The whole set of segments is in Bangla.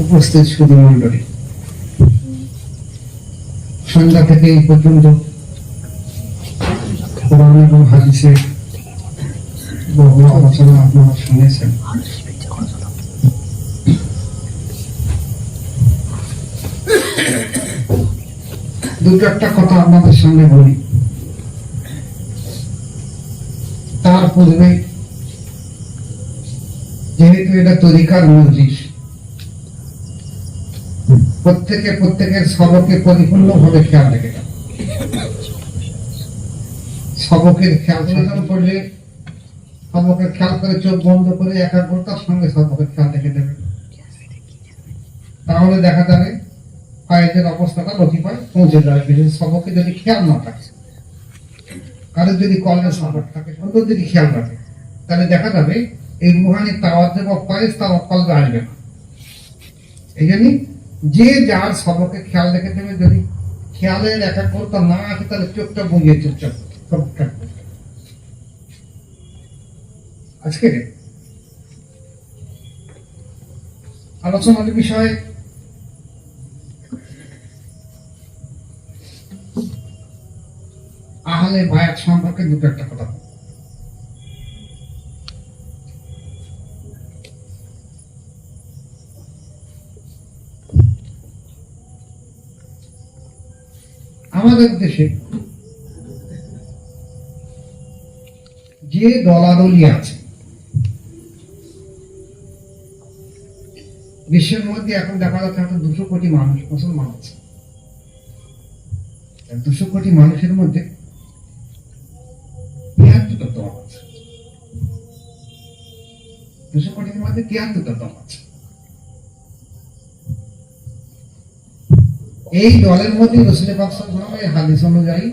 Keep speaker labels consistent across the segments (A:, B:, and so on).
A: উপস্থিত সুধী মন্ডলী, সন্ধ্যা থেকে এই পর্যন্ত কোরআন এবং হাদিসের বহু আলোচনা আপনারা শুনেছেন। দুটো একটা কথা আপনাদের সামনে বলি, তার পূর্বে যেহেতু এটা তরিকার মজলিস, প্রত্যেকের সবকে পরিপূর্ণভাবে খেয়াল রেখে যাবে। সবকের খেয়াল করলে সবকের খেয়াল করে চোখ বন্ধ করে একাগ্রতার সঙ্গে সবকের খেয়াল রেখে দেবে, তাহলে দেখা যাবে পায়ের অবস্থাটা লতিফায় পৌঁছে যাবে। সবকে যদি খেয়াল না থাকে, কারোর যদি কলের সবক থাকে, সুন্দর যদি খেয়াল রাখে, তাহলে দেখা যাবে এই রুহানি তাওয়াজ্জুহ বা ফয়েজ তার কলবে আসবে না। এই জন্য যে যার সবকে খেয়াল রেখে দেবে, যদি খেয়ালের একাগ্রতা না আসে তাহলে চোখটা বুঝিয়ে চুপচাপ সবটা। আজকে আলোচনার বিষয়ে আহলে বায়াত সম্পর্কে দুটো একটা কথা। আমাদের দেশে যে দলাদলি আছে, বিশ্বের মধ্যে এখন দেখা যাচ্ছে 200 কোটি মানুষ মুসলমান আছে। 200 কোটি মানুষের মধ্যে 73টা দল আছে। 200 কোটির মধ্যে 73টা দল আছে। এই দলের মধ্যে রাসূল পাক সাল্লাল্লাহু আলাইহি হাদিস অনুযায়ী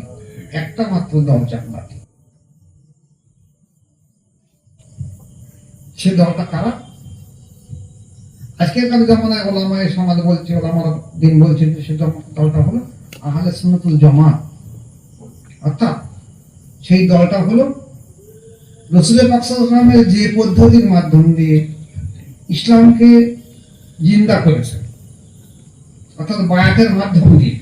A: একটা মাত্র দল জান্নাতি। সে দলটা কারা? আজকের জামানায় ওলামায়ে সমাজ বলছে, ওলামারা দিন বলছে, সে দলটা হলো আহলে সুন্নাতুল জামাত। অর্থাৎ সেই দলটা হলো রাসূল পাক সাল্লাল্লাহু আলাইহি ওয়াসাল্লামের যে পদ্ধতির মাধ্যম দিয়ে ইসলামকে জিন্দা করেছে, অর্থাৎ বায়াতের মাধ্যম দিয়ে,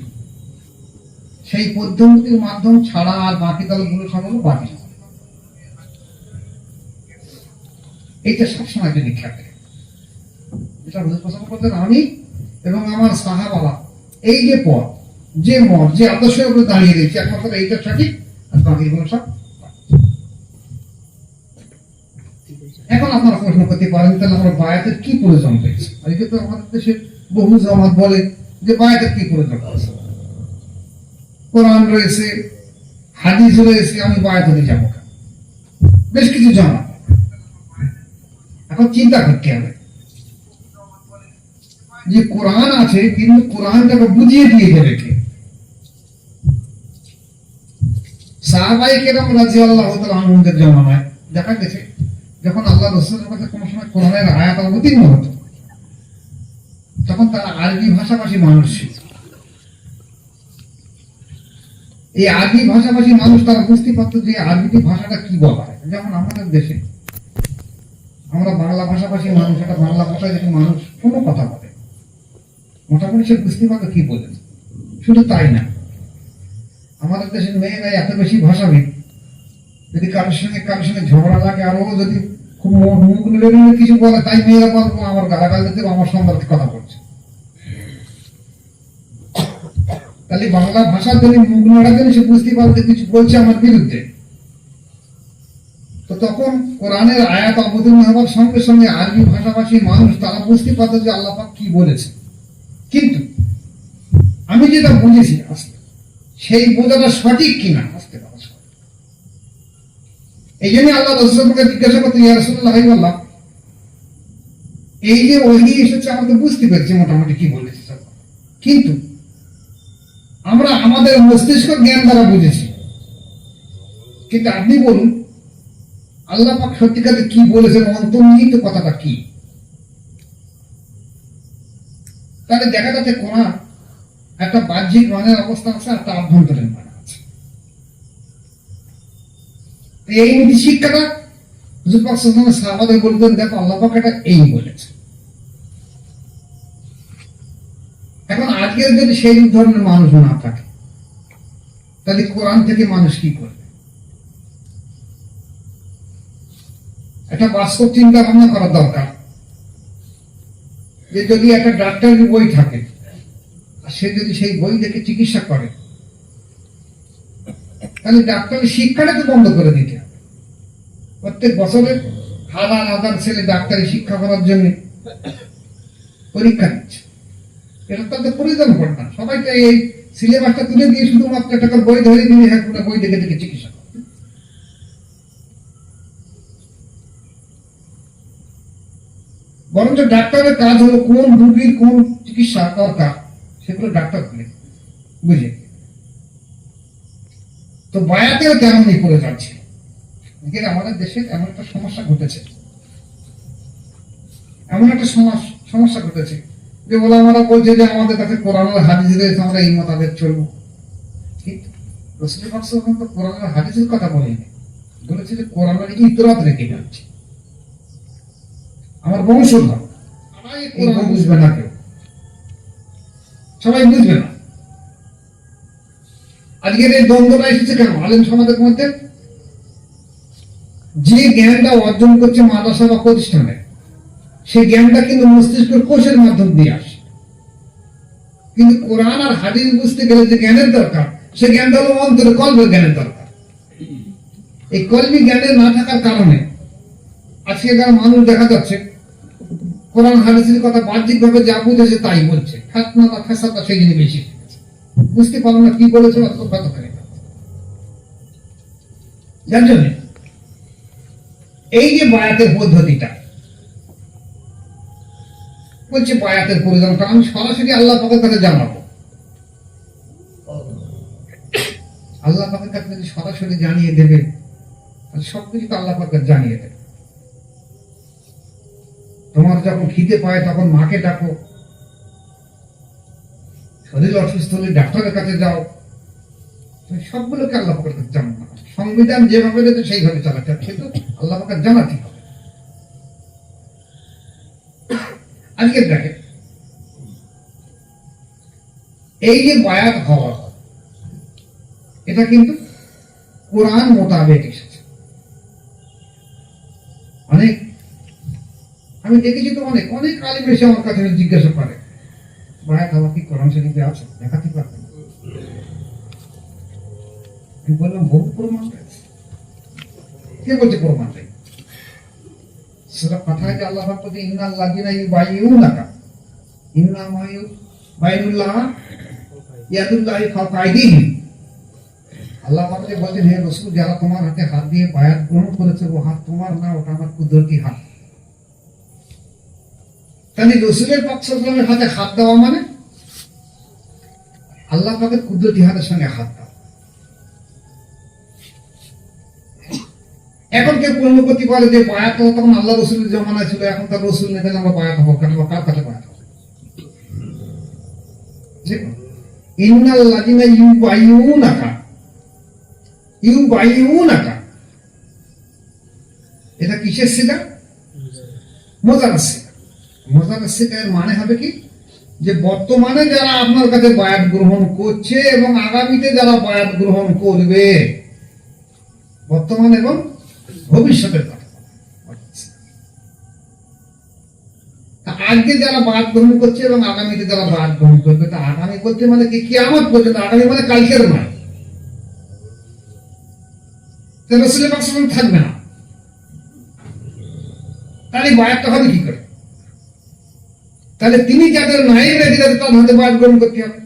A: সেই পদ্ধতির মাধ্যম ছাড়া আর বাকি দলগুলো সব হলো বাতিল। এইটা সবসময় যদি খেতে, এটা পছন্দ করতেন আমি এবং আমার সাহাবারা। এই যে পথ, যে মত, যে আদর্শের উপরে দাঁড়িয়ে রয়েছে, একমাত্র এইটা সঠিক, আর বাকিগুলো সব। এখন আপনারা প্রশ্ন করতে পারেন, তাহলে আমরা বায়াতের কি প্রয়োজন রয়েছে? আর এটা তো আমাদের দেশের বহু জামাত বলে যে বায়াতের কি প্রয়োজন আছে, কোরআন রয়েছে, হাদিস রয়েছে, আমি বায়াতে যাবো কেন? বেশ কিছু জামাত। এখন চিন্তা করতে হবে যে কোরআন আছে, কিন্তু কোরআনটাকে বুঝিয়ে দিয়ে দেবে কে? সাহাবায়ে কেরাম রাদিয়াল্লাহু তাআলা আনহুদের জামানায় দেখা গেছে, যখন আল্লাহ রাসূলের কাছে কোনো সময় কোরআনের আয়াত অবতীর্ণ হতো, তখন তারা আরবি ভাষাভাষী মানুষ ছিল। এই আরবি ভাষাভাষী মানুষ তারা বুঝতে পারতো যে আরবি ভাষাটা কি বলা হয়। যেমন আমাদের দেশে আমরা বাংলা ভাষাভাষী মানুষ, একটা বাংলা ভাষায় যদি মানুষ কোনো কথা বলে, মোটামুটি সে বুঝতে পারতো কি বলেন। শুধু তাই না, আমাদের দেশের মেয়েরা এত বেশি ভাষাবিদ, যদি কারোর সঙ্গে ঝগড়া লাগে, আরো যদি খুব মুখ নেড়ে কিছু বলে, তাই মেয়েরা বলবো আমার গালাগাল দিতে, আমার সম্পর্কে কথা বলছে। তাহলে বাংলা ভাষা যদি মুখ নেড়া দিলে সে বুঝতে পারবে কিছু বলছে আমার বিরুদ্ধে। তো তখন কোরআনের আয়াত অবতীর্ণ হওয়ার সঙ্গে সঙ্গে আরবি ভাষাভাষী মানুষ তারা বুঝতে পারতো যে আল্লাহ পাক কি বলেছে। কিন্তু আমি যেটা বুঝেছি আজকে, সেই বোঝাটা সঠিক কিনা আজকে এই জন্য আল্লাহ রাসূলকে জিজ্ঞাসা করতে, ইয়া রাসূলুল্লাহ, এই যে ওহী এসেছে আমরা তো বুঝতে পেরেছি মোটামুটি কি বলেছে, কিন্তু আমরা আমাদের মস্তিষ্ক জ্ঞান দ্বারা বুঝেছি, কিন্তু আপনি বলুন আল্লাহ পাক সত্যিকারে কি বলেছেন, অন্তর্নিহিত কথাটা কি? তাহলে দেখা যাচ্ছে কোরআন একটা বাহ্যিক মানের অবস্থা আছে, একটা আভ্যন্তরীণ মানে আছে। এই নীতি শিক্ষাটা হুজুর পাক সাল্লাল্লাহু আলাইহি ওয়াসাল্লাম সাহাবাদের বলতেন, দেখো আল্লাহ পাক এটা এই বলেছে। আজকের যদি সেই ধরনের মানুষ না থাকে, তাহলে কোরআন থেকে মানুষ কি করবে? একটা বাস্তব চিন্তা ভাবনা করা দরকার যে যদি একটা ডাক্তারের বই থাকে, আর সে যদি সেই বই দেখে চিকিৎসা করে, তাহলে ডাক্তারের শিক্ষাটাকে বন্ধ করে দিতে হবে। প্রত্যেক বছরে হাজার হাজার ছেলে ডাক্তারি শিক্ষা করার জন্য পরীক্ষা দিচ্ছে, এটা তাদের প্রয়োজন পড়ে না। সবাই তো এই সিলেবাসটা তুলে দিয়ে শুধুমাত্র একটা বই ধরে দিয়ে হ্যাঁ কোনো বই দেখে দেখে চিকিৎসা করে। বরঞ্চ ডাক্তারের কাজ হলো কোন রোগীর কোন চিকিৎসা দরকার সেগুলো ডাক্তার করে বুঝে। তো বায়াতেও তেমনই করে যাচ্ছে। আমাদের দেশে এমন একটা সমস্যা ঘটেছে, যে বলে আমরা বলছে যে আমাদের কাছে কোরআন আর হাদিস রয়েছে, আমরা এই মোতাবেক চলবো। কিন্তু রাসূল পাক সাল্লাল্লাহু আলাইহি ওয়াসাল্লাম তো কোরআন আর হাদিসের কথা বলেনি, বলেছে যে কোরআনের ইতরাত রেখে যাচ্ছে আমার বংশধর। এই বুঝবে না কেউ, সবাই বুঝবে না। আজকের এই দ্বন্দ্বটা এসেছে কেন? আলেম সমাজের মধ্যে যে জ্ঞানটা অর্জন করছে মাদ্রাসা বা প্রতিষ্ঠানে, সেই জ্ঞানটা কিন্তু মস্তিষ্কের কোষের মাধ্যম দিয়ে আসে। কিন্তু কোরআন আর হাদিস বুঝতে গেলে যে জ্ঞানের দরকার, সেই জ্ঞানটা হলো অন্তরে কলবের জ্ঞানের দরকার। এই কলবি জ্ঞানের না থাকার কারণে আজকেকার মানুষ দেখা যাচ্ছে কোরআন হাদিসের কথা বাহ্যিক ভাবে যা বুঝেছে তাই বলছে, খাতনাটা ফেসাদটা সেই জিনিস বেশি বুঝতে পারো না কি বলেছে। যার জন্য এই যে বায়াতের পদ্ধতিটা বলছে, বায়াতের প্রয়োজনটা আমি সরাসরি আল্লাহ পাকের কাছে জানাবো। আল্লাহ পাকের কাছে যদি সরাসরি জানিয়ে দেবে, সবকিছু তো আল্লাহ পাকের জানিয়ে দেবে। তোমার যখন খিদে পায় তখন মাকে ডাকো, শরীর অসুস্থ হলে ডাক্তারের কাছে যাও, সবগুলোকে আল্লাহ পাকের কাছে জানানো। সংবিধান যেভাবে রয়েছে সেইভাবে চালাতে হবে, কিন্তু আল্লাহ পাকের জানাতে হবে। আজকে দেখে এই যে বায়াত হওয়া, এটা কিন্তু কোরআন মোতাবেক এসেছে। অনেক আমি দেখেছি তো অনেক অনেক আলিম এসে আমার কাছে জিজ্ঞাসা করে, বায়াত হওয়া কি কোরআন শরীফে আছে, দেখাতে পারবেন? আমি বললাম বহু প্রমাণ রয়েছে। কে বলছে প্রমাণ নেই? সেটা কথা যে আল্লাহ পাক বলতে ইন্নাল্লাযিনা ইউবাইয়ুনাকা ইন্নামা ইউবাইয়ুল্লাহ ইয়াদুল্লাহি ফাওকা আইদিহিম। আল্লাহ পাক বলছেন, হে রাসূল, যারা তোমার হাতে হাত দিয়ে বায়াত গ্রহণ করেছে, ও হাত তোমার না, ওটা আমার কুদরতি হাত। তাহলে রাসূলের পাক সাল্লাল্লাহু আলাইহি ওয়াসাল্লামের হাতে হাত দেওয়া মানে আল্লাহ পাকের কুদরতি হাতের সঙ্গে হাত দেওয়া। এখন কেউ পূর্ণগতি বলে যে বায়াত হওয়া তখন আল্লাহ রসুলের জমানায় ছিল, এখন তার রসুল নেই, তাহলে আমরা বায়াত হবো কেন? কার কাছে বায়াত হবো? ইন্নাল্লাযিনা ইউবাইয়ুনাকা, এটা কিসের সিগা? মুজারাদ সিগা। মুজারাদ সিগা এর মানে হবে কি, যে বর্তমানে যারা আপনার কাছে বায়াত গ্রহণ করছে এবং আগামীতে যারা বায়াত গ্রহণ করবে, বর্তমান এবং ভবিষ্যতের কথা। আজকে যারা বায়াত গ্রহণ করছে এবং আগামীতে যারা বায়াত গ্রহণ করবে, তা আগামী বলতে মানে কি কিয়ামত পর্যন্ত, আগামী মানে কালকের নয়। রাসূলের পাক সাল্লাল্লাহু আলাইহি ওয়াসাল্লাম থাকবে না, তাহলে বায়াতটা হবে কি করে? তাহলে তিনি যাদের নাই রেখে যাদের তার হাতে বায়াত গ্রহণ করতে হবে।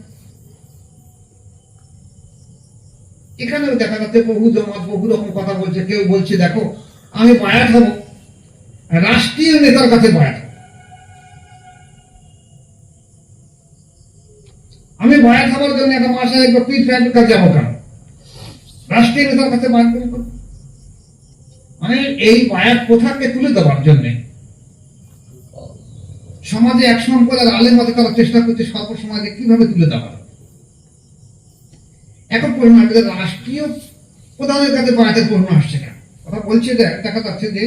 A: এখানেও দেখা যাচ্ছে বহু জমাত বহু রকম কথা বলছে। কেউ বলছে দেখো আমি বায়াত হব রাষ্ট্রীয় নেতার কাছে, বায়াত হব আমি বায়াত হবার জন্য একটা মাসে একবার পীর সাহেবের কাছে যাবো কেন? রাষ্ট্রীয় নেতার কাছে বায়াত করব, মানে এই বায়াত প্রথাকে তুলে দেওয়ার জন্য সমাজে এক সম্প্রদায়ের আলেম আছে, তারা চেষ্টা করছে সর্বসমাজে কিভাবে তুলে দেওয়া। এখন প্রশ্ন আসছে রাষ্ট্রীয় প্রধানের কাছে বায়াতের প্রশ্ন আসছে কেন? কথা বলছে দেখা যাচ্ছে যে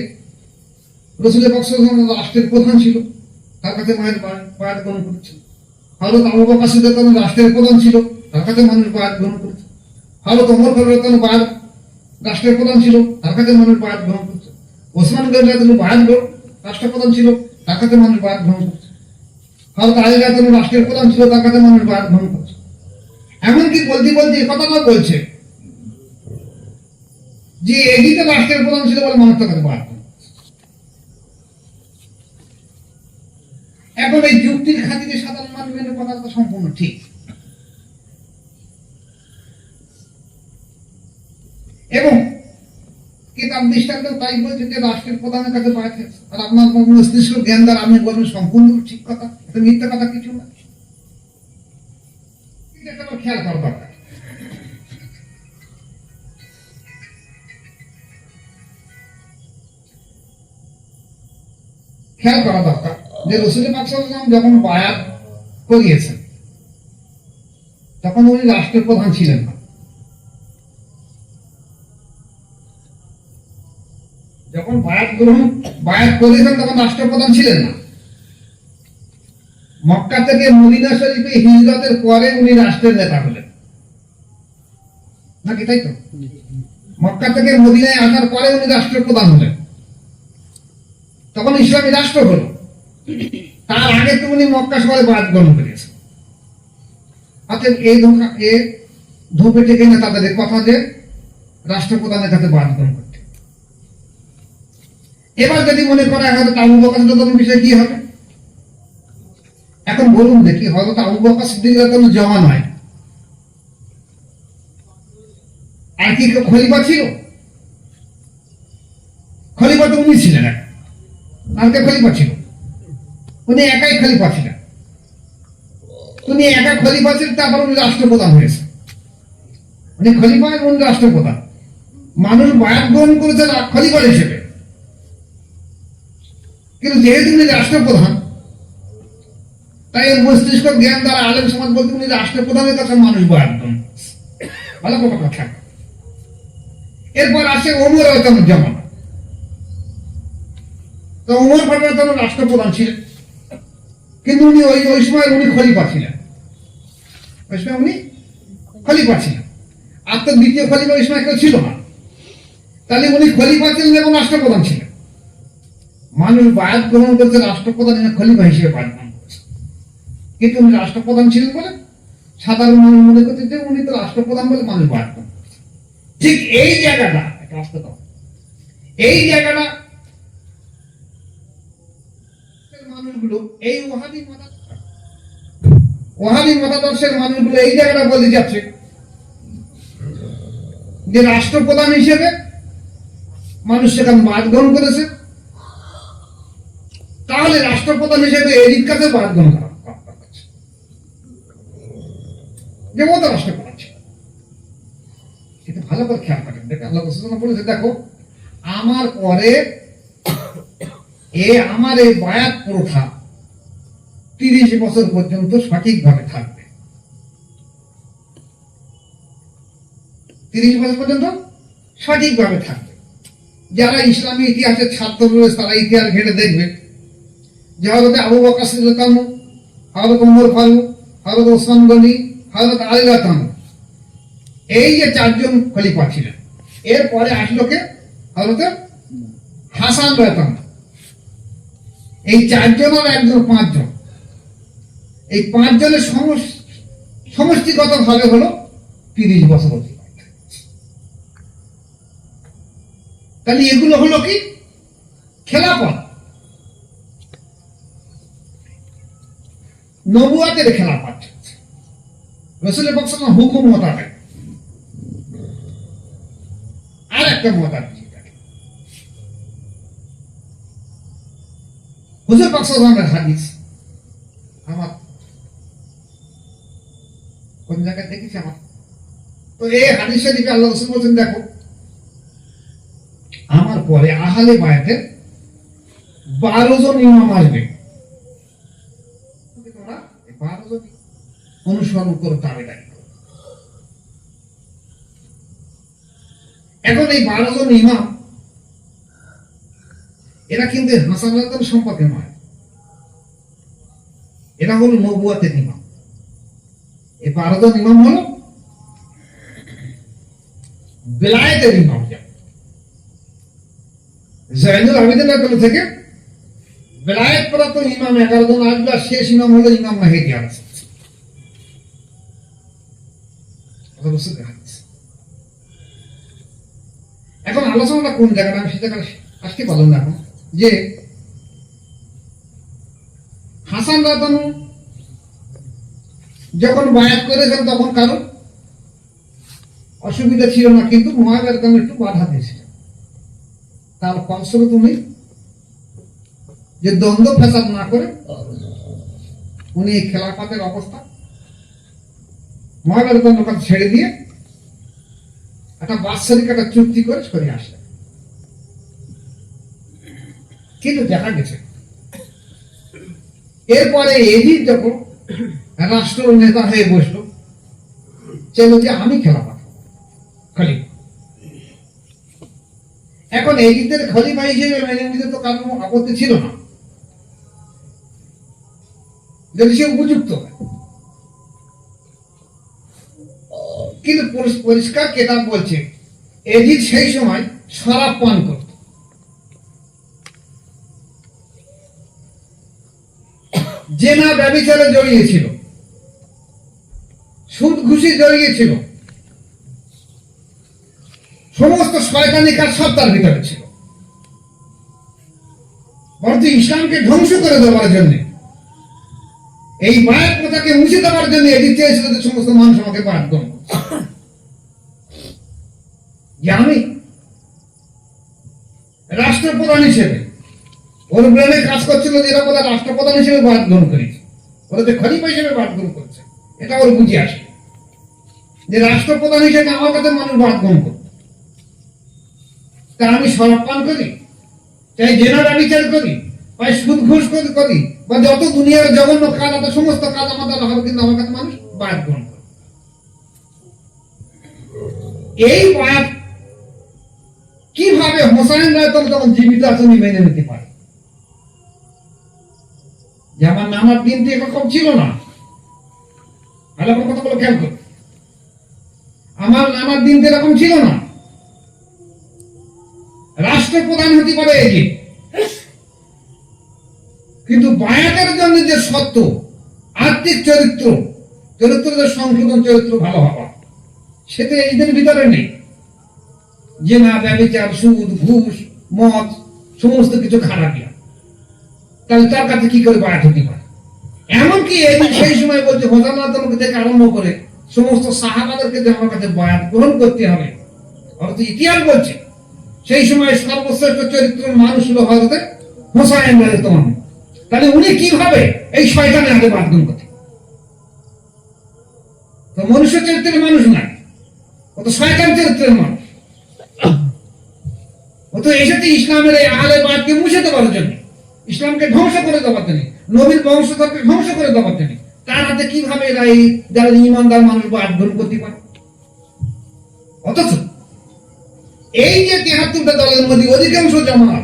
A: রাসূলের পাক সাল্লাল্লাহু আলাইহি ওয়াসাল্লাম রাষ্ট্রের প্রধান ছিল, তার কাছে মায়ের বায়াত গ্রহণ করেছিল। হযরত আবু বকর সিদ্দিক রাষ্ট্রের প্রধান ছিল, তার কাছে মানুষ বায়াত গ্রহণ করেছে। হযরত ওমর ফারুক বায়াত রাষ্ট্রের প্রধান ছিল, তার কাছে মানুষ বায়াত গ্রহণ করছে। ওসমান গনি বায়াত রাষ্ট্রপ্রধান ছিল, তার কাছে মানুষ বায়াত গ্রহণ করছে। হযরত আলী রাদিয়াল্লাহু রাষ্ট্রের প্রধান ছিল, তার কাছে মানুষ বায়াত গ্রহণ করছে। এমনকি বলতে বলতে এই কথাটা বলছে যে এদিকে রাষ্ট্রের প্রধান ছিল বলে মানুষ তার কাছে বায়াত গ্রহণ করছে। এখন এই যুক্তির খাতিরে সাধারণ মানুষের কথাটা সম্পূর্ণ ঠিক, এবং কিতাব দৃষ্টান্ত তাই বলছে যে রাষ্ট্রের প্রধানের কাছে বায়াত হয়েছে। আর আপনার মস্তিষ্ক জ্ঞান দ্বারা আপনি বলবেন সম্পূর্ণ ঠিক কথা, এটা মিথ্যা কথা কিছু না। এটা খেয়াল করা দরকার। খেয়াল করা দরকার যে রাসূল পাক সাল্লাল্লাহু আলাইহি ওয়াসাল্লাম যখন বায়াত করিয়েছেন তখন উনি রাষ্ট্রের প্রধান ছিলেন না। যখন বায়াত করেছেন তখন রাষ্ট্রপ্রধান ছিলেন না। মক্কা থেকে মদিনা শরীফে হিজরতের পরে উনি রাষ্ট্রের নেতা হলেন, নাকি তাই তো? মক্কা থেকে মদিনায় আসার পরে উনি রাষ্ট্রপ্রধান হলেন, তখন ইসলামী রাষ্ট্র হলো। তার আগে তো উনি মক্কা শহরে বায়াত গ্রহণ করেছেন। অতএব এই ধোপে থেকে না তাদের কথা যে রাষ্ট্রপ্রধানের কাছে বায়াত গ্রহণ করতে। এবার যদি মনে করা হয় আবু বকর সিদ্দিকের বিষয় কি হবে? এখন বলুন দেখি, হযরত আবু বকর সিদ্দিক রাদিয়াল্লাহু জওয়ান হয়, আর কি খলিফা ছিল? খলিফা তো উনি ছিলেন, আর কে খলিফা ছিল? উনি একাই খলিফা ছিলেন। উনি একা খলিফা ছিলেন, তারপর উনি রাষ্ট্রপ্রধান হয়েছে। উনি খলিফা এবং উনি রাষ্ট্রপ্রধান। মানুষ বায়াত গ্রহণ করেছে খলিফা হিসেবে, কিন্তু যেহেতু উনি রাষ্ট্রপ্রধান, তাই মস্তিষ্ক জ্ঞান দ্বারা আলেম সমাজ বলতে উনি রাষ্ট্রপ্রধানের কাছে মানুষ বায়াত গ্রহণ করছে। ভালো কথা। এরপর আসে ওমর রাদিয়াল্লাহু জামানা। তো ওমর ফারুক রাষ্ট্রপ্রধান ছিলেন, কিন্তু উনি ওই সময় উনি খলিফা ছিলেন। ওই সময় উনি খলিফা ছিলেন, আর তো দ্বিতীয় খলিফা ওই সময় কেউ ছিল না। তাহলে উনি খলিফা ছিলেন এবং রাষ্ট্রপ্রধান ছিলেন। মানুষ বায়াত গ্রহণ করছে রাষ্ট্রপ্রধান খলিফা হিসেবে বায়াত গ্রহণ করছে, কিন্তু উনি রাষ্ট্রপ্রধান ছিলেন বলে সাধারণ মানুষ মনে করছে যে উনি তো রাষ্ট্রপ্রধান বলে মানুষ বায়াত গ্রহণ করছে। ঠিক এই জায়গাটা মানুষগুলো এই ওয়াহাবি মতাদর্শের মানুষগুলো এই জায়গাটা বলতে যাচ্ছে যে রাষ্ট্রপ্রধান হিসেবে মানুষ সেখানে বায়াত গ্রহণ করেছে, তাহলে রাষ্ট্রপ্রধান হিসেবে এদিক কাছে বায়াত গ্রহণ করা যে মতো রাষ্ট্রপ্রধান ছিল। কিন্তু ভালো করে খেয়াল করেন, দেখে আল্লাহ রাসূল বলেছে, দেখো আমার পরে আমার এই বায়াত প্রথা 30 বছর পর্যন্ত সঠিকভাবে থাকবে। 30 বছর পর্যন্ত সঠিকভাবে থাকবে। যারা ইসলামী ইতিহাসের ছাত্র রয়েছে তারা ইতিহাস ঘেটে দেখবে যে হযরত আবু বকর সিদ্দিক, হযরত ওমর ফারুক, হযরত ওসমান গনি, হযরত আলী রাদিয়াল্লাহু এই যে 4 জন খলিফা ছিলেন। এরপরে আসলো কে? হযরত হাসান রাদিয়াল্লাহু। এই 4 জন আর একজন 5 জন, এই 5 জনের সমষ্টিগত ভাবে হলো 30 বছর অতিবাহিত। তাহলে এগুলো হলো কি? খেলাফত, নবুয়াতের খেলাফত। রাসূল পাক সাল্লাল্লাহু আলাইহি ওয়াসাল্লাম হুকুম মোতাবেক। আর একটা মোতাবেক হুজুর পাক সাল্লাল্লাহু আলাইহি ওয়াসাল্লামের হাদিস আমার কোন জায়গায় দেখেছি আমার, তো এই হাদিস শরীফে আল্লাহ রাসূল বলেছেন, দেখো আমার পরে আহলে বায়াতের 12 জন ইমাম আসবে, তোমরা 12 জন অনুসরণ করো, তাবেদারি করো। এখন এই 12 জন ইমাম এরা কিন্তু হাসান রাদিয়াল্লাহু সম্পর্কে নয়, এরা হলো নবুয়াতের ইমাম। এই 12 জন ইমাম হলো বেলায়েতের ইমাম। জয়নুল আবেদিনের তরফ থেকে বেলায়েত প্রাপ্ত ইমাম 11 জন আসবে, আর শেষ ইমাম হলো ইমাম মেহেদী আলাইহিস সালাম। এখন আলোচনাটা কোন জায়গায়, আমি সে জায়গায় আসতে পারলাম না এখন, যে হাসান রাদিয়াল্লাহু যখন বায়াত করেছেন তখন কারণ অসুবিধা ছিল না, কিন্তু মুআবিয়া রাদিয়াল্লাহু একটু বাধা দিয়েছিলেন। তার ফলস্বরূপ উনি যে দ্বন্দ্ব ফ্যাসাদ না করে উনি এই খেলাফতের অবস্থা মুআবিয়া রাদিয়াল্লাহু কাছে ছেড়ে দিয়ে একটা বাৎসরিক একটা চুক্তি করে সরে আসলেন। কিন্তু দেখা গেছে এরপরে এজিদ যখন রাষ্ট্র নেতা হয়ে বসলো, চাইল যে আমি খেলাফত খলিফা। এখন এজিদের খলিফা হিসেবে মেনে নিতে তো কারণ আপত্তি ছিল না, যদি সে উপযুক্ত হয়। কিন্তু পরিষ্কার কেতাব বলছে এজিদ সেই সময় শরাব পান করত, জেনা ব্যভিচারে জড়িয়েছিল, সুদ ঘুষি জড়িয়েছিল, সমস্ত শয়তানি কাজ সব তার ভিতরে ছিল। বরঞ্চ ইসলামকে ধ্বংস করে দেওয়ার জন্য, এই বায়াত প্রথাকে মুছে দেওয়ার জন্য এজিদ চেয়েছিল যে সমস্ত মানুষ আমাকে বায়াত গ্রহণ করছে, যে আমি রাষ্ট্রপ্রধান হিসেবে, ওর ব্রেনে কাজ করছিল যে এরা বোধ রাষ্ট্রপ্রধান হিসেবে বায়াত গ্রহণ করেছে, ওরা যে খলিফা হিসেবে বায়াত গ্রহণ করছে, এটা ওর বুঝে আসে যে রাষ্ট্রপ্রধান হিসেবে আমার কাছে মানুষ বায়াত গ্রহণ করবে। তা আমি শরাব পান করি, চাই জেনার বিচার করি, বা সুদ ঘুষ করি, বা যত দুনিয়ার জঘন্য কাজ আছে সমস্ত কাজ আমাদের হবে, কিন্তু আমার কাছে মানুষ বায়াত গ্রহণ করে। এই বায়াত কিভাবে হোসাইন রাদিয়াল্লাহু যখন জীবিত আছে উনি মেনে নিতে পারে? যে আমার নানার দিন তো এরকম ছিল না, ভালো করে কথাগুলো খেয়াল করুন। আমার নানার দিন তো এরকম ছিল না, রাষ্ট্রপ্রধান হতে পারে এজিদ, কিন্তু বায়াতের জন্য যে সত্য আর্থিক চরিত্রের সংশোধন, চরিত্র ভালো হওয়া, সেটা এজিদের ভিতরে নেই। যে না ব্যভিচার, সুদ ঘুষ মদ সমস্ত কিছু খারাপিয়া, তাহলে তার কাছে কি করে বায়াত হতে পারে? এমনকি এজিদ সেই সময় বলছে হোসাইন রাদিয়াল্লাহু থেকে আরম্ভ করে সমস্ত সাহাবাদেরকে যে আমার কাছে বায়াত গ্রহণ করতে হবে। অর্থাৎ ইতিহাস বলছে সেই সময় সর্বশ্রেষ্ঠ চরিত্রের মানুষ হলো হযরত হোসাইন রাদিয়াল্লাহু আনহু। তাহলে উনি কিভাবে এই শয়তানের হাতে বায়াত গ্রহণ করতে? তো মনুষ্য চরিত্রের মানুষ না, ও তো শয়তান চরিত্রের মানুষ। ও তো এসেছে ইসলামের এই আহলে বায়াতকে মুছে দেওয়ার জন্য, ইসলামকে ধ্বংস করে দেওয়ার জন্য, নবীর বংশধরকে ধ্বংস করে দেওয়ার জন্য। তার হাতে কিভাবে এরা এই যারা ঈমানদার মানুষ বায়াত গ্রহণ করতে পারে? অথচ এই যে ৭৩টা দলের মধ্যে অধিকাংশ জামাত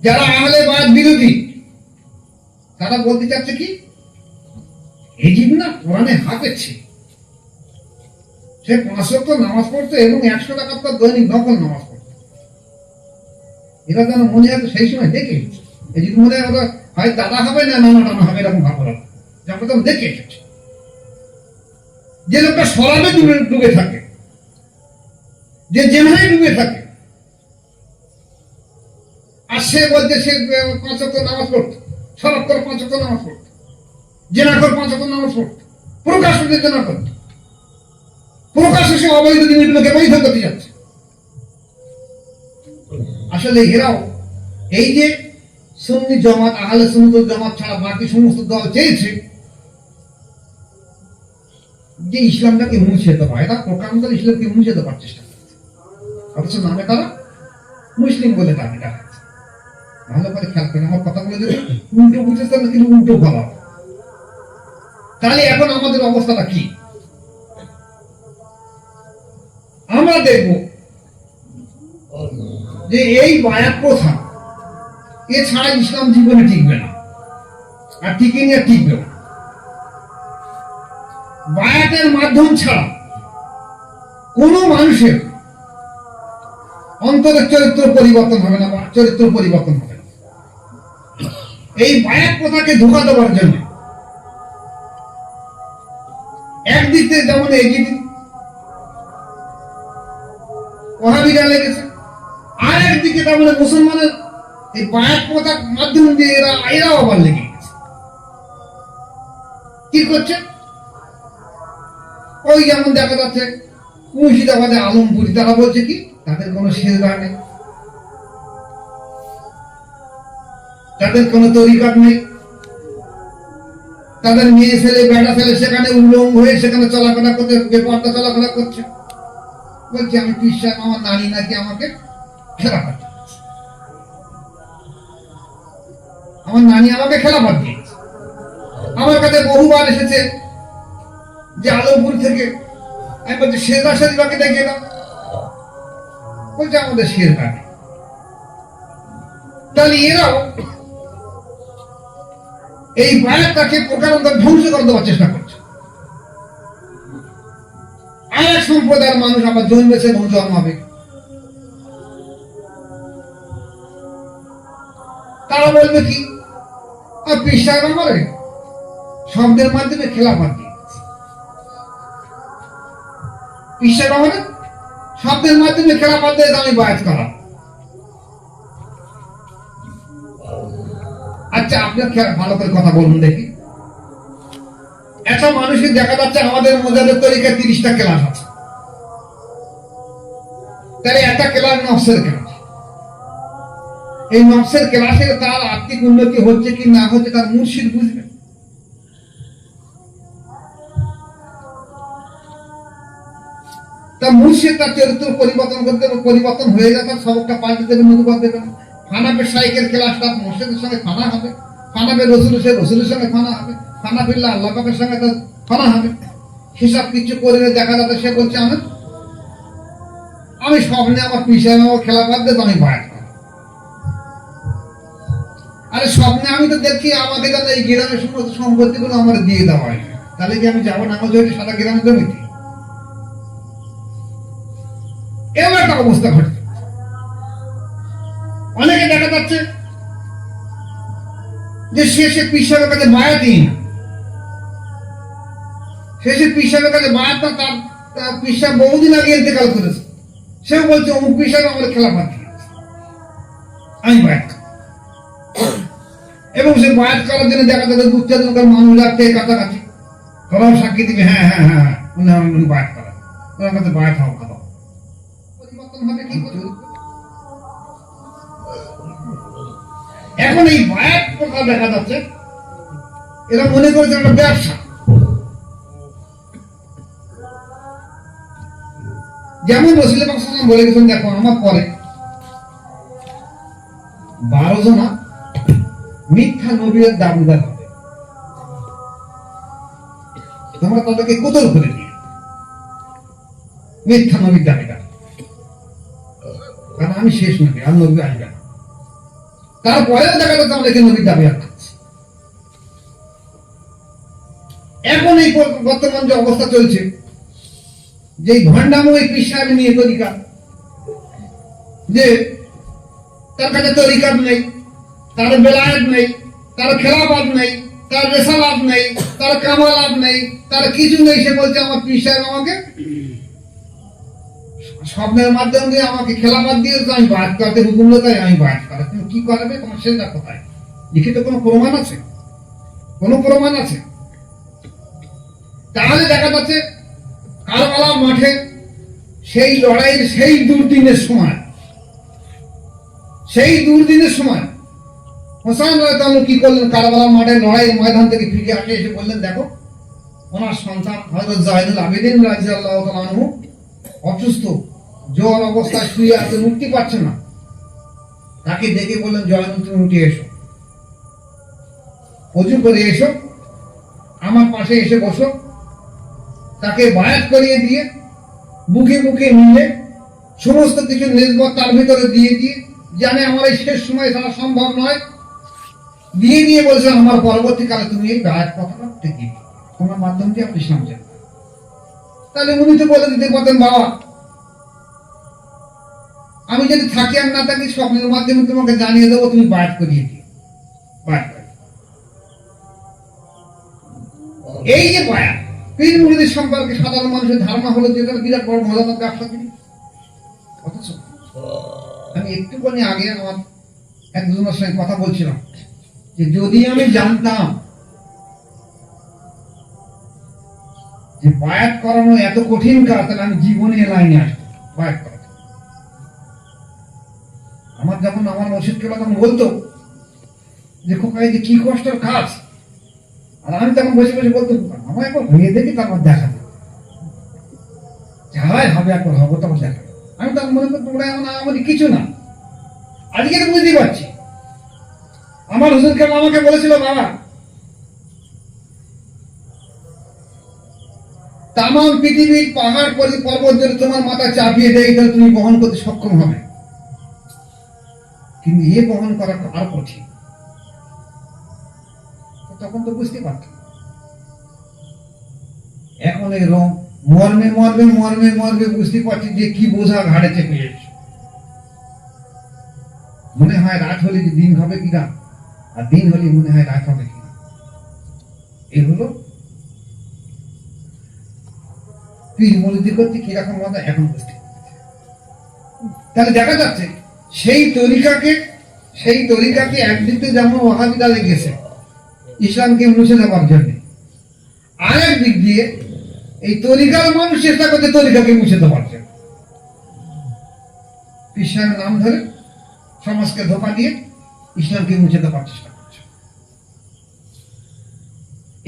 A: যারা আহলে বায়াত বিরোধী, তারা বলতে চাচ্ছে কি এজিদ না কোরআনে হাফেজ ছিল, সে ৫ ওয়াক্ত নামাজ পড়তো এবং ১০০ টাকার দৈনিক নকল নামাজ পড়তো। এরা যেন মনে হয় সেই সময় দেখে এজিদ মনে হয় হয় দাদা হবে না নানা টানা হবে, এরকম ভাবনা যেমন তখন দেখে এসেছে। যে লোকটা শরাবে ডুবে থাকে, যে জেনায় ডুবে থাকে, আর সে বলছে সে ৫ ওয়াক্ত নামাজ পড়তো, শরাব করে ৫ ওয়াক্ত নামাজ পড়তো, জেনা করে ৫ ওয়াক্ত নামাজ পড়তো, প্রকাশ্যে জেনা করতো, প্রকাশ্যে সে অবৈধ জিনিসগুলোকে বৈধ করতে যাচ্ছে। আসলে এরাও এই যে সুন্নি জামাত, আহলে সুন্নাত জামাত ছাড়া বাকি সমস্ত দল চেয়েছে যে ইসলামটাকে মুছে দেওয়া, এরা প্রকাণ্ড ইসলামকে মুছে দেওয়ার চেষ্টা করছে, অথচ নামে তারা মুসলিম বলে দাবি দেখাচ্ছে। ভালো করে খেয়াল করেন, আমার কথাগুলো যদি উল্টো বুঝতেছেন কিন্তু উল্টো বলা, তাহলে এখন আমাদের অবস্থাটা কি? আমরা দেখব যে এই বায়াত প্রথা এছাড়া ইসলাম জীবনে টিকবে না, আর টিকে নিয়ে টিকবে না। বায়াতের মাধ্যম ছাড়া কোনো মানুষের অন্তরের চরিত্র পরিবর্তন হবে না বা চরিত্র পরিবর্তন হবে না। এই বায়াত প্রথাকে ধোঁকা দেওয়ার জন্য একদিকে যেমন এগিয়ে ওহাবিরা লেগেছে, আর একদিকে তেমন মুসলমানের এই বায়াত প্রথার মাধ্যম দিয়ে এরাও আবার লেগে গেছে। কি করছে? ওই যেমন দেখা যাচ্ছে মুর্শিদাবাদে আলমপুরি, তারা বলছে কি তাদের কোনো শেরগা নেই, তাদের কোনো তরিকাত নেই, তাদের মেয়ে ছেলে বেটা ছেলে সেখানে উলঙ্গ হয়ে সেখানে চলাফেরা করতে বেপরদা চলাফেরা করছে। বলছে আমি পীর সাহেব, আমার নানি নাকি আমাকে খেলাফত, আমার নানি আমাকে খেলাফত দিয়েছে। আমার কাছে বহুবার এসেছে যে আলমপুর থেকে, আমি বলছি শেরগা শরীফাকে দেখে দাও, বলছে আমাদের শেরগা নেই। তাহলে এরাও এই বায়াতটাকে প্রকারান্তর ধ্বংস করে দেওয়ার চেষ্টা করছে। আর এক সম্প্রদায়ের মানুষ আবার জন্মেছে এবং জন্মাবে, তারা বলবে কি পীর সাহেব আমার শব্দের মাধ্যমে খেলাফত দিয়েছে, পীর সাহেব আমার শব্দের মাধ্যমে খেলাফত দিয়ে আমি বায়াত করা। আচ্ছা আপনার ভালো করে কথা বলুন দেখি, একটা মানুষকে দেখা যাচ্ছে আমাদের মোজাদের তরিকা 30টা ক্লাস আছে, তাহলে একটা ক্লাস নফসের ক্লাস। এই নফসের ক্লাসে তার আর্থিক উন্নতি হচ্ছে কি না হচ্ছে তার মুর্শিদ বুঝবে। তার মুর্শিদ তার চরিত্র পরিবর্তন করতে হবে, পরিবর্তন হয়ে যাবে, তার সবকটা পাল্টে দেবে, অনুবাদ দেবে। ফানাফের সাইকেল ক্লাসটা মসজিদের সঙ্গে ফানা হবে, ফানাফের রসুলের সঙ্গে ফানা হবে, ফানা ফিরলে আল্লাহ পাকের সঙ্গে তার ফানা হবে। হিসাব কিছু করে দেখা যাবে সে বলছে আমি স্বপ্নে আমার পিছনে আমার খেলাফত দেব, আমি বায়াত করব। আরে স্বপ্নে আমি তো দেখছি আমাকে যাতে এই গ্রামের সমস্ত সম্পত্তিগুলো আমার দিয়ে দেওয়া হয়, তাহলে কি আমি যাবো নামাজ হয়েছে সারা গ্রামের জমিতে? এমন একটা অবস্থা ঘটে। অনেকে দেখা যাচ্ছে যে শেষে পীর সাহেবের কাছে বায়াতই না, শেষে পীর সাহেবের কাছে বায়াত না, তার পীর সাহেব বহুদিন আগে ইন্তেকাল করেছে, সেও বলছে অমুক পীর সাহেব আমাদের খেলাফত দিয়েছে, আমি বায়াত। এবং সে বায়াত করার জন্য দেখা যাচ্ছে 2-4 মানুষ যাচ্ছে কাছাকাছি, তারাও সাক্ষী দিবে হ্যাঁ হ্যাঁ হ্যাঁ উনি বায়াত করা, ওনার কাছে বায়াত হওয়া কথা। পরিবর্তন হবে কি করে? এখন এই বায়াত প্রথা দেখা যাচ্ছে এরা মনে করেছে একটা ব্যবসা। যেমন রাসূল পাক সাল্লাল্লাহু আলাইহি ওয়াসাল্লাম বলে গেছেন, দেখো আমার পরে 12 জনা মিথ্যা নবীর দাবিদার হবে, তোমরা তাদেরকে কোতল করে দিও, মিথ্যা নবীর দাবিদার, কারণ আমি শেষ নবী, আর নবী আসবে না। তারপরেও দেখা যাচ্ছে আমাদেরকে নবীর দাবি রাখছে। এখন এই বর্তমান যে অবস্থা চলছে, যে ভণ্ডাময় পীর সাহেব নিয়ে তরিকা, যে তার কাছে তরিকাত নেই, তার বেলায়েত নেই, তার খেলাফত নেই, তার রেসালাত নেই, তার কামালাত নেই, তার কিছু নেই, সে বলছে আমার পীর সাহেব আমাকে স্বপ্নের মাধ্যম দিয়ে আমাকে খেলাফত দিয়েছে, আমি বায়াত করতে হুকুম তাই আমি বায়াত করা। তুমি কি করাবে? তোমার সেটা কোথায় লিখিত কোনো প্রমাণ আছে? কোনো প্রমাণ আছে? তাহলে দেখা যাচ্ছে কারবালার মাঠে সেই লড়াইয়ের সেই দুর্দিনের সময় হোসেন রাদিয়াল্লাহু কি করলেন? কারবালার মাঠে লড়াইয়ের ময়দান থেকে ফিরে আসে, এসে বললেন দেখো ওনার সন্তান হযরত যায়েদুল আবেদিন রাদিয়াল্লাহু তাআলা আনহু অসুস্থ, জ্বর অবস্থায় শুয়ে আছে, মুক্তি পাচ্ছে না। তাকে ডেকে বললেন জয়নুল তুমি উঠে এসো, ওযু করে এসো, আমার পাশে এসে বসো। তাকে বায়াত করিয়ে দিয়ে বুকে বুকে নিয়ে সমস্ত কিছু নিসবত তার ভিতরে দিয়ে জানে আমার এই শেষ সময় ছাড়া সম্ভব নয়, দিয়ে বলছে আমার পরবর্তীকালে তুমি এই বায়াত কথাটা টিকিয়ে তোমার মাধ্যম দিয়ে আপনি সামনে তাহলে উনি তো বলে দিতে পারতেন, বাবা আমি যদি থাকি আর না থাকি স্বপ্নের মাধ্যমে তোমাকে জানিয়ে দেবো, তুমি বায়াত করিয়ে দিও। বায়াত করিয়ে। এই যে বায়াত, পীর মুরিদের সম্পর্কে সাধারণ মানুষের ধারণা হলো যে এটা বিরাট বড় মজাদার ব্যবসা তিনি। অথচ আমি একটুখানি আগে আমার এক দুজনের সঙ্গে কথা বলছিলাম যে যদি আমি জানতাম যে বায়াত করানো এত কঠিন কাজ, তাহলে আমি জীবনে লাইনে আসতাম বায়াত করা। আমার যখন আমার মুর্শিদ কেবলা তখন বলতো যে খোকা এই যে কি কষ্টের কাজ, আর আমি তখন বসে বসে বলতো আমার একবার হয়ে দেখি, তারপর দেখা যাবে, যাই হবে একবার হবো তখন দেখা যাবে। আমি তখন মনে করতো ওরা এমন আমাদের কিছু না। আজকে তো বুঝতে পারছি, আমার হুজুর কেবলা আমাকে বলেছিল, বাবা তাম পৃথিবীর পাহাড় পর্বত যদি তোমার মাথা চাপিয়ে দেয় তাহলে তুমি বহন করতে সক্ষম হবে, কিন্তু এ বহন করা আর কঠিন। তখন তো বুঝতে পারতাম। এখন এই মর্মে মর্মে মর্মে মর্মে বুঝতে পারছি যে কি বোঝা ঘাড়ে চেপে যাচ্ছে। মনে হয় রাত হলে যে দিন হবে কিনা, আর দিন হলে মনে হয় রাত হবে কিনা। এই হলো পীর মুরিদি করতে কিরকম মজা এখন বুঝতে পারছি। তাহলে দেখা যাচ্ছে সেই তরিকাকে একদিকে যেমন ওয়াহাবিরা লেগেছে ইসলামকে মুছে দেওয়ার জন্য, আর একদিক দিয়ে এই তরিকার মানুষ চেষ্টা করছে তরিকাকে মুছে দেওয়ার জন্য। পীর সাহেবের নাম ধরে সমাজকে ধোঁকা দিয়ে ইসলামকে মুছে দেওয়ার চেষ্টা করছে।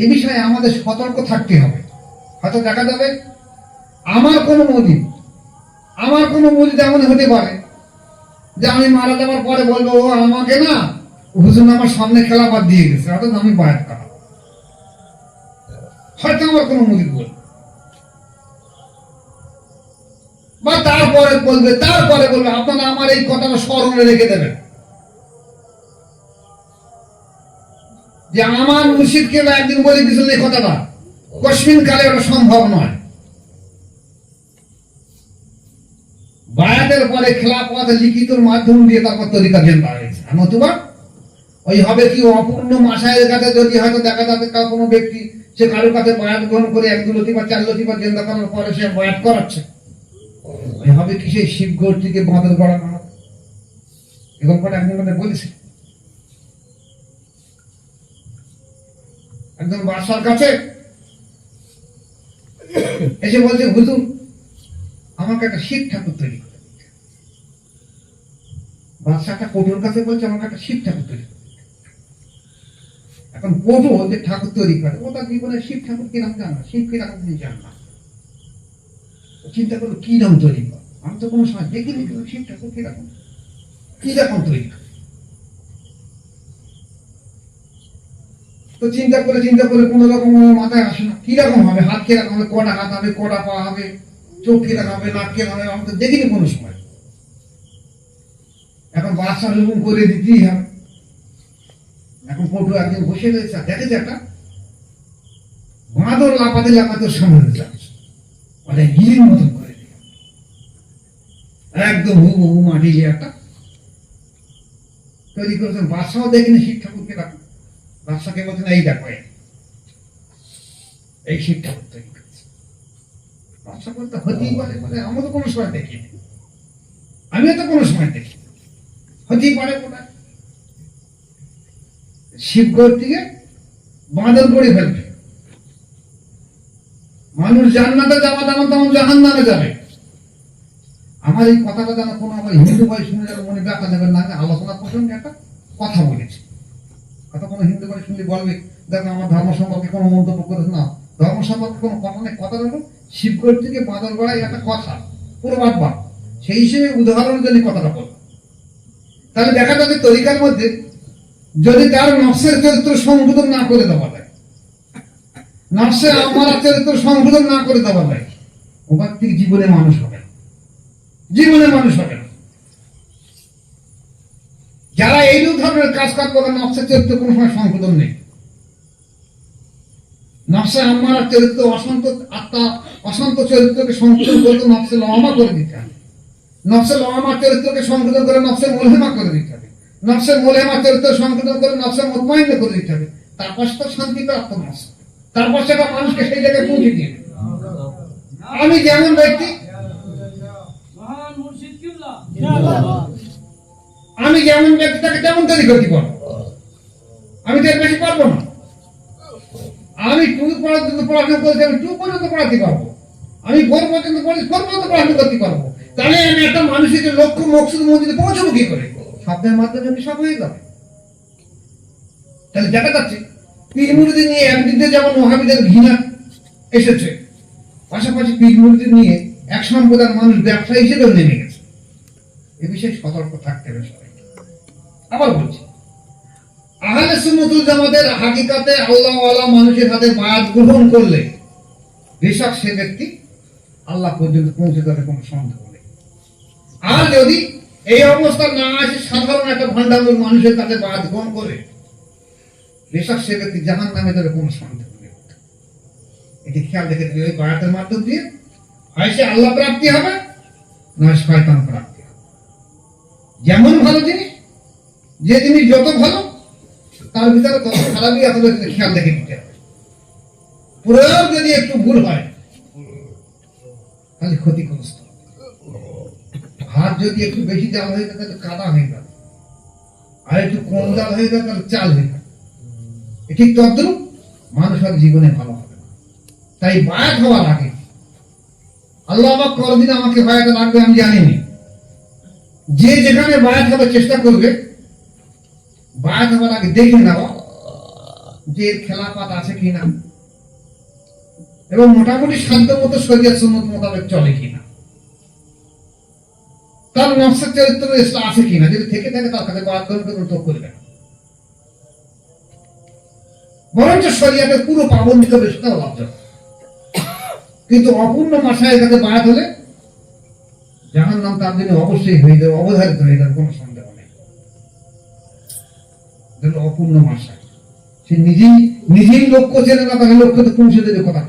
A: এ বিষয়ে আমাদের সতর্ক থাকতে হবে। হয়তো দেখা যাবে আমার কোনো মুরিদ এমন হতে পারে যে আমি মারা যাওয়ার পরে বলবো ও আমাকে না হুজুর আমার সামনে খেলাফত দিয়ে গেছে, অর্থাৎ আমি বায়াত করা। হয়তো আমার কোনো মুরিদ বলবে, বা তারপরে বলবে আপনারা আমার এই কথাটা স্মরণে রেখে দেবেন যে আমার মুর্শিদকে একদিন বলে দিয়েছিলেন এই কথাটা, কশমিন কালে ওটা সম্ভব নয়। বায়াতের পরে খেলাফত লিখিত মাধ্যম দিয়ে তারপর তরিকা জেন্দা হয়েছে। নতুবা ওই হবে কি অপূর্ণ মাসায়ের কাছে যদি হয়তো দেখা যাবে কোনো ব্যক্তি সে কারোর কাছে বায়াত গ্রহণ করে 1 2 লতি বা 4 লতি বা জেন্দা করার পরে সে বায়াত করাচ্ছে, ওই হবে কি সেই শিবগড় থেকে বাঁদর গড়ানো হবে। এ গল্পটা একজন বলেছে, একজন বাদশার কাছে এসে বলছে হুজুর আমাকে একটা শিব ঠাকুর তৈরি করে দিতে। বাদশাটা পটুর কাছে বলছে আমাকে একটা শিব ঠাকুর তৈরি করে দিতে। এখন পটু যে ঠাকুর তৈরি করে ও তার জীবনে শিব ঠাকুর কিরকম জান না, শিব কিরকম তিনি জান না। চিন্তা করলো কি নাম তৈরি কর, আমি তো কোনো সময় দেখিনি শিব ঠাকুর কিরকম তৈরি করে। তো চিন্তা করে কোন রকম মাথায় আসে না কিরকম হবে, হাত কিরকম হবে, কটা হাত হবে, কটা পা হবে, চোখ কিরকম হবে, নাক কিরকম হবে, আমি তো দেখিনি কোনো সময়। এখন বাদশা হুকুম করে দিতেই হবে। এখন পটু একদিন বসে রয়েছে, দেখেছে একটা বাঁদর লাফাতে সামনে যাচ্ছে, মানে গিরির মতন করে দিল একদম হুবহু মাটি একটা তৈরি করেছেন। বাদশাও দেখিনি শিব ঠাকুর কিরকম। বাদশাকে বলছেন এই দেখো এই শিব ঠাকুর তৈরি করেছে। বাদশা বলতে হতেই পারে, মানে আমরা তো কোনো সময় দেখিনি, আমিও তো কোনো সময় দেখি, হতেই পারে কোথায় শিবগড় থেকে বাঁদর করে ফেলবে। মানুষ জান্নাতে যাওয়া তেমন জাহান্নামে যাবে। আমার এই কথাটা যেন কোনো আমার হিন্দু ভাই শুনে যেন মনে দেখা যাবে না, আলোচনা প্রসঙ্গে একটা কথা বলেছি। কথা কোনো হিন্দু ভাই শুনলে বলবে দেখো আমার ধর্ম সম্পর্কে কোনো মন্তব্য করেছে না, ধর্ম সম্পর্কে কোনো কথা নেই। কথা হলো শিবগড় থেকে বাঁদর গড়াই একটা কথা পুরোবাদ বা সেই হিসেবে উদাহরণের জন্য কথাটা বলবো। তাহলে দেখা যাবে তরিকার মধ্যে যদি তার নফসের চরিত্র সংশোধন না করে দেওয়া যায়, নফসে আমার চরিত্র সংশোধন না করে দেওয়া যায়, ওখান থেকে জীবনে মানুষ হবে না। যারা এইরূপ ধরনের কাজ করে নফসের চরিত্র কোনো সময় সংশোধন নেই, নফসে আমার চরিত্র অসন্ত আত্মা অশান্ত চরিত্রকে সংশোধন করতে নফসে লওয়ামা করে দিতে হবে। নফসে লওয়ামা চরিত্রকে সংশোধন করে নফসে মুলহেমা করে দিতে হবে। নফসে মুলহেমা চরিত্র সংশোধন করে নফসে মুতমাইন্না করে দিতে হবে। তারপর সেটা শান্তি প্রাপ্ত নফস, তারপর সেটা মানুষকে সেই জায়গায় পৌঁছে দিয়ে দেবে। আমি যেমন ব্যক্তি, আমি যেমন ব্যক্তি তাকে তেমন তৈরি করতে পারবো, আমি তো এর বেশি পারবো না। আমি টু পর্যন্ত পড়াশোনা করতে, আমি টু পর্যন্ত পড়াতে পারবো, আমি 4 পর্যন্ত পড়ি, 4 পর্যন্ত পড়াশোনা করতে পারবো। তাহলে আমি একটা মানুষের যে লক্ষ্য মকসুদ মন্দিরে পৌঁছবো কি করে? শব্দের মাধ্যমে আমি সব হয়ে যাবে। তাহলে দেখা যাচ্ছে পীর মুরিদ নিয়ে একদিকে যেমন ওহাবীদের ঘৃণা এসেছে, পাশাপাশি পীর মুরিদ নিয়ে এক সম্প্রদায়ের মানুষ ব্যবসা হিসেবেও নেমে গেছে। এ বিষয়ে সতর্ক থাকতে হবে সবাইকে। আবার বলছি, আহলে সুন্নাতুল জামাতের হাকিকাতে আল্লাহ ওয়ালা মানুষের হাতে বায়াত গ্রহণ করলে বেশক সে ব্যক্তি আল্লাহ পর্যন্ত পৌঁছে যাবে, কোনো সন্দেহ নেই। আর যদি এই অবস্থা না আসে, সাধারণ একটা ভণ্ডামূল মানুষের কাছে বায়াত গ্রহণ করে, বেশক সে ব্যক্তি জাহান্নামে যাবে, কোনো সন্দেহ নেই। এটি খেয়াল রেখে দিলে ওই বায়াতের মাধ্যম দিয়ে হয় সে আল্লাহ প্রাপ্তি হবে, নয় শয়তান প্রাপ্তি হবে। যেমন ভালো জিনিস, যে জিনিস যত ভালো তার ভিতরে তত খারাপই আপনাদের খেয়াল রেখে দিতে হবে। প্রয়োগ যদি একটু ভুল হয় তাহলে ক্ষতিগ্রস্ত। ভাত যদি একটু বেশি জাল হয়ে যায় তাহলে কাদা হয়ে যাবে, আর একটু কম জাল হয়ে যায় তাহলে চাল হয়ে যাবে। ঠিক তদ্রুপ মানুষের জীবনে ভালো হবে না। তাই বায়াত হওয়ার আগে আল্লাহ পাক কোনদিন আমাকে বায়াতে রাখবে আমি জানিনি, যে যেখানে বায়াত হবে চেষ্টা করবে বায়াত হওয়ার আগে দেখে নেওয়া যে খেলাপাত আছে কিনা, এবং মোটামুটি সাধ্য মতো শরীয়ত সুন্নাত মোতাবেক চলে কিনা, তার নফসের চরিত্র আছে কিনা। যদি থেকে থাকে তার কাছে বায়াত গ্রহণ করবে না, বরঞ্চ শরীয়তের পুরো পাবন্দি করবে, সেটাও লাভজনক। কিন্তু অপূর্ণ মাসায়ের কাছে বায়াত হলে জাহান্নাম তার জন্য অবশ্যই হয়ে যাবে, অবধারিত হয়ে যাবে, কোনো সন্দেহ নেই। অপূর্ণ মাসায় সে নিজেই লক্ষ্য চেনে না, তাকে লক্ষ্য তো পৌঁছে দেবে কথা।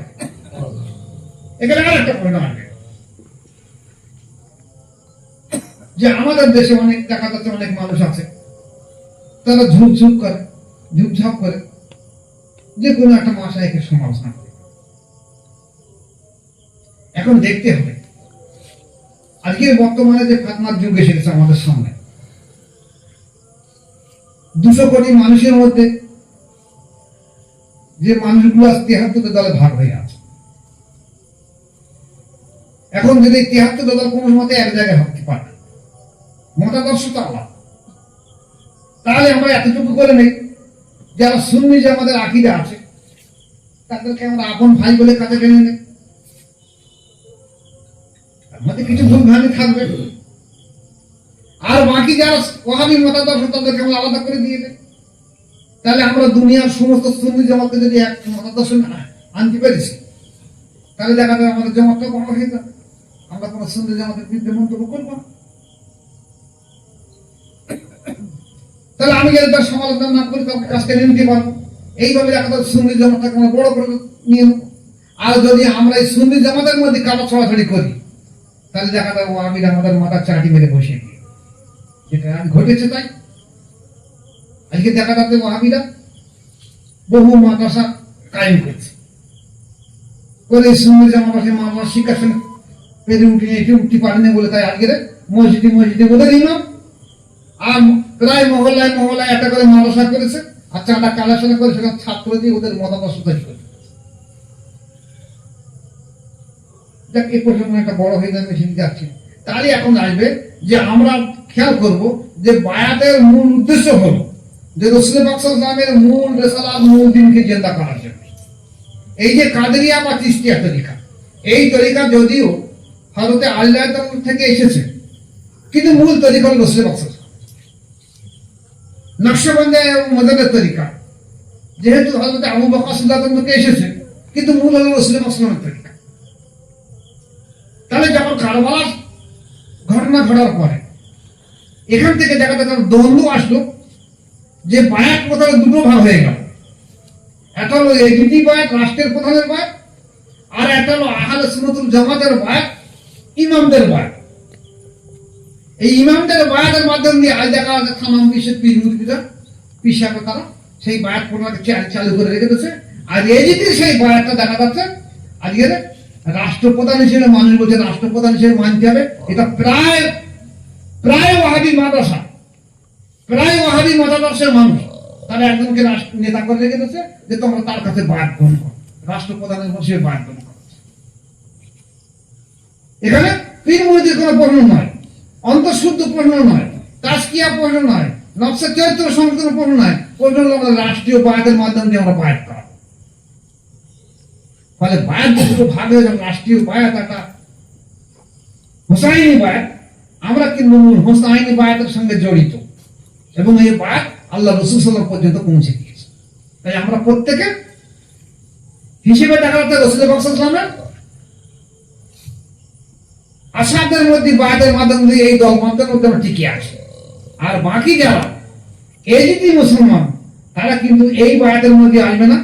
A: এখানে আর একটা পরিণাম আসবে যে আমাদের দেশে অনেক দেখা যাচ্ছে অনেক মানুষ আছে, তারা ঝুপঝাপ করে যে কোনো একটা মাসায়কে সমালোচনা করে। এখন দেখতে হবে আজকে বর্তমানে যে ফাতনার যুগ এসেছে আমাদের সামনে, 200 কোটি মানুষের মধ্যে যে মানুষগুলো 73 দলে ভাগ হয়ে আছে। এখন যদি 73 দল কোন মতে এক জায়গায় হতে পারে, মতাদর্শ তো আলাদা, তাহলে আমরা এতটুকু করে নেই যারা সুন্নি যে আমাদের আকীদা আছে তাদেরকে আমরা আপন ভাই বলে কাছে টেনে নেই। আমাদের কিছু ভুল ভ্রান্তি থাকবে, আর বাকি যারা ওয়াহাবী মতাদর্শ তাদেরকে আমরা আলাদা করে দিয়ে দেয়। তাহলে আমরা দুনিয়ার সমস্ত সুন্নি জামাতকে যদি এক মতাদর্শ আনতে পেরেছি, তাহলে দেখা যাবে আমাদের জামাতটা বড় হয়ে যাবে। আমরা কোনো সুন্নি জামাতের বিরুদ্ধে মন্তব্য করবো না। তাহলে আমি যদি তার সমালোচনা না করি তাকে কাজকে নিতে পারবো। এইভাবে দেখা যাবে সুন্নি জামাতটাকে আমরা বড় করে নিয়ে নেবো। আর যদি আমরা এই সুন্নি জামাতের মধ্যে কাটা ছড়াছড়ি করি, তাহলে দেখা যাবে ওয়াহাবীরা আমাদের মাথার চাটি মেরে বসে গিয়ে, যেটা ঘটেছে তাই। আজকে দেখা যাচ্ছে ওয়াহাবীরা বহু মাদ্রাসা কায়েম করছে, করে সুন্নি জামাতের মাদ্রাসা শিক্ষার সঙ্গে পেরে উঠতে পারেনি বলে তাই আজকে মসজিদে ওদের ইমাম, আর প্রায় মহল্লায় একটা করে মাদ্রাসা করেছে, আর চাঁদা কালেকশন করে সেখানে ছাত্র দিয়ে ওদের মতাদর্শ তৈরি করে। দেখ এই প্রসঙ্গে একটা বড় হয়ে যাবে, মেশিন যাচ্ছে। তাহলে এখন আসবে যে আমরা খেয়াল করব যে বায়াতের মূল উদ্দেশ্য হলো যে রাসূল পাক সাল্লাল্লাহু আলাইহি ওয়াসাল্লামের মূল রিসালাত, মূল দ্বীনকে জিন্দা করার জন্য। এই যে কাদেরিয়া বা চিশতিয়া তরিকা, এই তরিকা যদিও হযরত আল্লাহ তাআলা থেকে এসেছে, কিন্তু মূল তরিকা হলো রাসূল পাক সাল্লাল্লাহু আলাইহি ওয়াসাল্লাম। নকশবন্দি মযহাবের তরিকা যেহেতু হযরত আবু বকর সিদ্দিক থেকে এসেছে, কিন্তু মূল হলো রাসূল পাক সাল্লাল্লাহু আলাইহি ওয়াসাল্লামের তরিকা। তাহলে যখন কারবালার ঘটনা ঘটার পরে এখান থেকে দেখা যাচ্ছে দ্বন্দ্ব আসলো যে বায়াত প্রথার দুটো ভাগ হয়ে গেল। একটা হলো এডিটি বায়াত, রাষ্ট্রের প্রধানের বায়াত, আর একটা হলো আহলে সুন্নাতুল জামাতের বায়াত, ইমামদের বায়াত। এই ইমামদের বায়াতের মাধ্যম দিয়ে আজ দেখা যাচ্ছে তামাম বিশ্বের পীর মুরিদরা, পীর সাহেব তারা সেই বায়াত প্রণালী চালু করে রেখে দিয়েছে। আর এই যদি সেই বায়াতটা দেখা যাচ্ছে আজকে রাষ্ট্রপ্রধান হিসেবে মানুষ বলছে রাষ্ট্রপ্রধান হিসেবে মানতে হবে। এটা প্রায় প্রায় ওয়াহাবি মাদ্রাসা, প্রায় ওয়াহাবি মতাদর্শের মানুষ তারা একজনকে নেতা করে রেখে দিয়েছে যে তোমরা তার কাছে বায়াত গ্রহণ করো, রাষ্ট্রপ্রধানের হিসেবে বায়াত গ্রহণ করো। এখানে পীর মুরিদের কোনো প্রশ্ন নয়, অন্তঃশুদ্ধ প্রশ্ন নয়, তাজকিয়া প্রশ্ন নয়, নকশা চরিত্র সংশোধনের প্রশ্ন নয়, প্রশ্ন হলো আমরা রাষ্ট্রীয় বায়াতের মাধ্যমে আমরা বায়াত করা। ফলে বায়াত দুটো ভাগ হয়ে যাবে, রাষ্ট্রীয় বায়াত একটা হোসাইনি বায়াত। আমরা কিন্তু হোসাইনি বায়াতের সঙ্গে জড়িত এবং এই বায়াত আল্লাহ রাসূল সাল্লাল্লাহু আলাইহি ওয়াসাল্লাম পর্যন্ত পৌঁছে দিয়েছে। তাই আমরা প্রত্যেকে হিসেবে দেখা যাচ্ছে রাসূল সাল্লাল্লাহু আলাইহি ওয়াসাল্লামের আসাদের মধ্যে বায়াতের মাধ্যমে দিয়ে এই দলমতের মধ্যে আমরা টিকে আছে। আর বাকি যারা এজিদি মুসলমান তারা কিন্তু এই বায়াতের মধ্যে আসবে না।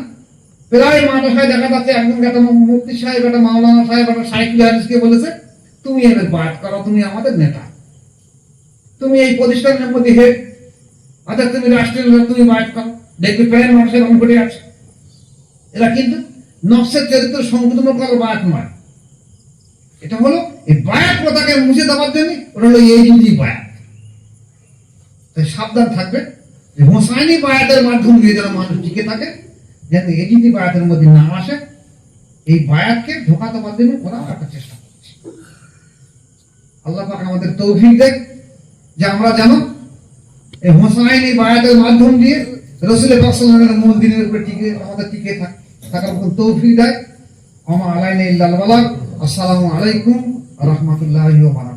A: প্রায় মাদ্রাসায় দেখা যাচ্ছে একজন একটা মুফতি সাহেব, একটা মাওলানা সাহেব, একটা শাইখুল হাদিসকে বলেছে তুমি এদের বায়াত করো, তুমি আমাদের নেতা, তুমি এই প্রতিষ্ঠানের মধ্যে হেড, অর্থাৎ তুমি রাষ্ট্রের নেতা, তুমি বায়াত করো। দেখবে প্রায় মানুষের অঙ্কটে আছে। এরা কিন্তু নকশের চরিত্র সংশোধন করার বায়াত নয়, এটা হলো এই বায়াত প্রথাকে মুছে দেওয়ার জন্য ওটা হলো এই জিনিস বায়াত। তাই সাবধান থাকবে যে হোসাইনি বায়াতের মাধ্যমে দিয়ে যারা মানুষ টিকে থাকে যাতে এজিদি বায়াতের মধ্যে না আসে, এই বায়াতকে ধোঁকা দেওয়ার জন্য ওরা একটা চেষ্টা করছে। আল্লাহ পাক আমাদের তৌফিক দেখ যে আমরা যেন এই হোসাইনি বায়াতের মাধ্যম দিয়ে রাসূল পাক সাল্লাল্লাহু আলাইহি ওয়াসাল্লামের মূল দিনের উপরে আমাদের টিকে থাকার মতো তৌফিক দেয়। আমা আলাইনা ইল্লাল বালাগ। আসসালামু আলাইকুম ওয়া রাহমাতুল্লাহি ওয়া বারাকাতুহু।